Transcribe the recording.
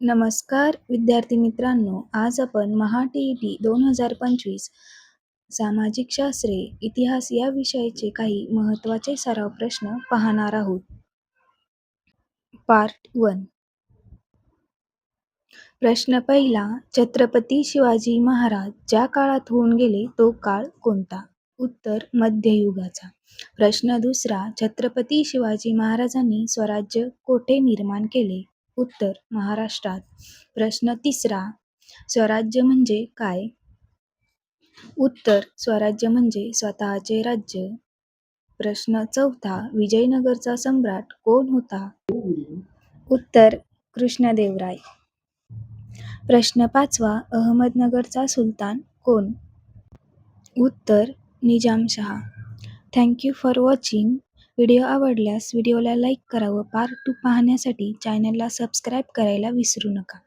नमस्कार विद्यार्थी मित्रांनो, आज आपण महा-टी-ई-टी 2025 सामाजिक शास्त्रे, इतिहास या विषयाचे काही महत्त्वाचे सराव प्रश्न पाहणार आहोत. पार्ट 1. प्रश्न पहिला. छत्रपती शिवाजी महाराज ज्या काळात होऊन गेले तो काळ कोणता? उत्तर मध्ययुगाचा. प्रश्न दुसरा. छत्रपती शिवाजी महाराजांनी स्वराज्य कोठे निर्माण केले? उत्तर महाराष्ट्रात. प्रश्न तिसरा. स्वराज्य म्हणजे काय? उत्तर स्वराज्य म्हणजे स्वतःचे राज्य. प्रश्न चौथा. विजयनगरचा सम्राट कोण होता? उत्तर कृष्णदेवराय. प्रश्न पाचवा. अहमदनगरचा सुलतान कोण? उत्तर Nizam Shah. Thank you for watching. Video आवडल्यास व्हिडिओला लाईक करा व पार्ट 2 पाहण्यासाठी चॅनलला सबस्क्राईब करायला विसरू नका.